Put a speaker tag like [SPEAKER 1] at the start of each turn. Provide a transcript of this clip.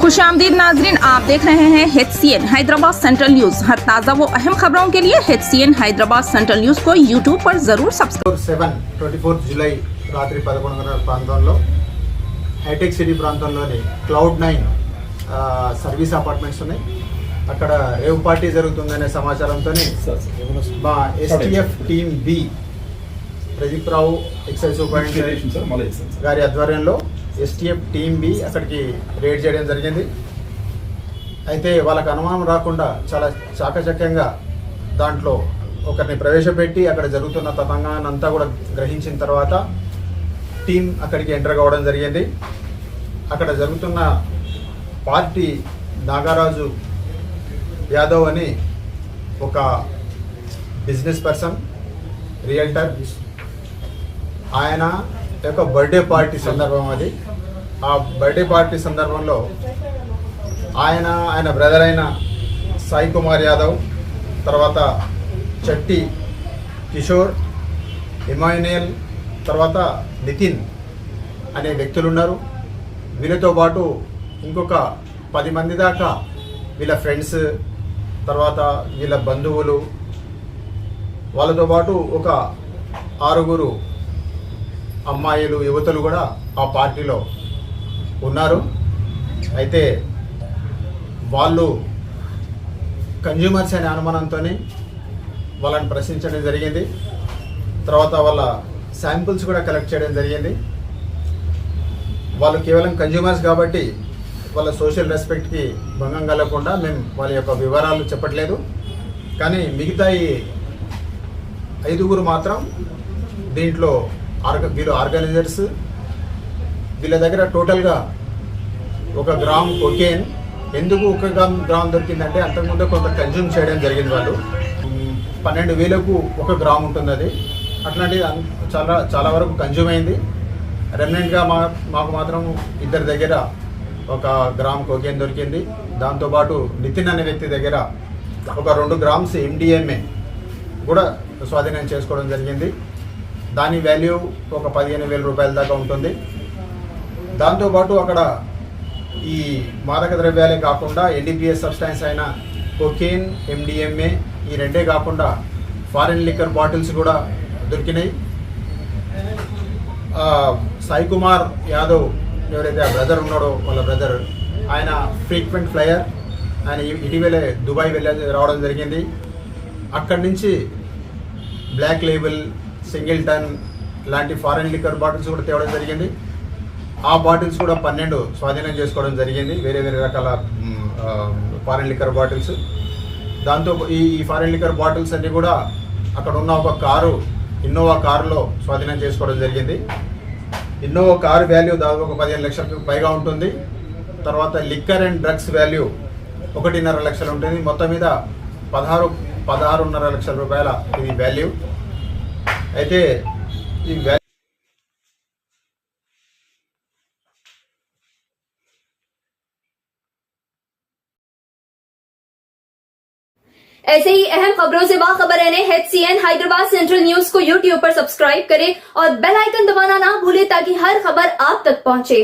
[SPEAKER 1] खुशामदीद नाजरीन, आप देख रहे हैं HCN हैदराबाद सेंट्रल न्यूज। हर ताज़ा वो अहम खबरों के लिए HCN हैदराबाद सेंट्रल न्यूज को यूट्यूब पर जरूर सब्सक्राइब।
[SPEAKER 2] 24 జూలై రాత్రి 11:30 ప్రాంతంలో హైటెక్ సిటీ ప్రాంతంలోని క్లౌడ్ 9 సర్వీస్ అపార్ట్మెంట్స్ ఉన్నాయి. అక్కడ రేవ్ పార్టీ జరుగుతుందనే సమాచారంతో మా STF టీమ్ బి ప్రదీప్ రావు ఎక్సైజ్ సూపరింటెండెంట్ గారి ఆధ్వర్యంలో STF టీమ్ బి అక్కడికి రేడ్ చేయడం జరిగింది. అయితే వాళ్ళకి అనుమానం రాకుండా చాలా చాకచక్యంగా దాంట్లో ఒకరిని ప్రవేశపెట్టి అక్కడ జరుగుతున్న తతంగాన్ని అంతా కూడా గ్రహించిన తర్వాత టీం అక్కడికి ఎంటర్ కావడం జరిగింది. అక్కడ జరుగుతున్న పార్టీ నాగరాజు యాదవ్ అని ఒక బిజినెస్ పర్సన్, రియల్టర్, ఆయన యొక్క బర్త్డే పార్టీ సందర్భం అది. ఆ బర్త్డే పార్టీ సందర్భంలో ఆయన బ్రదర్ అయిన సాయి కుమార్ యాదవ్, తర్వాత చట్టి కిషోర్, ఇమాన్యుయల్, తర్వాత నితిన్ అనే వ్యక్తులు ఉన్నారు. వీళ్ళతో పాటు ఇంకొక 10 మంది దాకా వీళ్ళ ఫ్రెండ్స్, తర్వాత వీళ్ళ బంధువులు, వాళ్ళతో పాటు ఒక 6 అమ్మాయిలు, యువతులు కూడా ఆ పార్టీలో ఉన్నారు. అయితే వాళ్ళు కన్జ్యూమర్స్ అనే అనుమానంతో వాళ్ళని ప్రశ్నించడం జరిగింది. తర్వాత వాళ్ళ శాంపుల్స్ కూడా కలెక్ట్ చేయడం జరిగింది. వాళ్ళు కేవలం కన్జ్యూమర్స్ కాబట్టి వాళ్ళ సోషల్ రెస్పెక్ట్కి భంగం కలగకుండా మేము వాళ్ళ యొక్క వివరాలు చెప్పట్లేదు. కానీ మిగతా ఈ 5 మాత్రం దీంట్లో వీళ్ళు ఆర్గనైజర్స్. వీళ్ళ దగ్గర టోటల్గా 1 గ్రామ్ కొకేన్. ఎందుకు 1 గ్రామ్ దొరికిందంటే అంతకుముందు కొంత కన్జ్యూమ్ చేయడం జరిగింది. వాళ్ళు 12,000కు 1 గ్రామ్ ఉంటుంది. అది అట్లాంటిది చాలా వరకు కన్జ్యూమ్ అయింది. రెమినెంట్గా మాకు మాత్రం 2 దగ్గర 1 గ్రామ్ కొకేన్ దొరికింది. దాంతోపాటు నితిన్ అనే వ్యక్తి దగ్గర ఒక 2 గ్రామ్స్ MDMA కూడా స్వాధీనం చేసుకోవడం జరిగింది. దాని వాల్యూ ఒక 15,000 రూపాయల దాకా ఉంటుంది. దాంతోపాటు అక్కడ ఈ మాదక ద్రవ్యాలే కాకుండా NDPS సబ్స్టాన్స్ అయిన కొకేన్, MDMA ఈ 2 కాకుండా ఫారిన్ లిక్కర్ బాటిల్స్ కూడా దొరికినాయి. సాయి కుమార్ యాదవ్ ఎవరైతే ఆ బ్రదర్ ఉన్నాడో, వాళ్ళ బ్రదర్, ఆయన ఫ్రీక్వెంట్ ఫ్లయర్. ఆయన ఇటీవలే దుబాయ్ రావడం జరిగింది. అక్కడి నుంచి బ్లాక్ లేబుల్, సింగిల్టన్ లాంటి ఫారిన్ లిక్కర్ బాటిల్స్ కూడా తేవడం జరిగింది. ఆ బాటిల్స్ కూడా 12 స్వాధీనం చేసుకోవడం జరిగింది, వేరే రకాల ఫారిన్ లిక్కర్ బాటిల్స్. దాంతో ఈ ఫారిన్ లిక్కర్ బాటిల్స్ అన్నీ కూడా అక్కడ ఉన్న ఒక కారు, ఇన్నోవా కారులో స్వాధీనం చేసుకోవడం జరిగింది. ఇన్నోవా కారు వాల్యూ దాదాపు 15 లక్షలకు పైగా ఉంటుంది. తర్వాత లిక్కర్ అండ్ డ్రగ్స్ వాల్యూ 1.5 లక్షలు ఉంటుంది. మొత్తం మీద 16.5 లక్షల రూపాయల ఇది వాల్యూ. అయితే ఈ
[SPEAKER 3] ऐसे ही अहम खबरों से बाखबर रहने HCN हैदराबाद सेंट्रल न्यूज को यूट्यूब पर सब्सक्राइब करें और बेल आइकन दबाना ना भूलें ताकि हर खबर आप तक पहुंचे।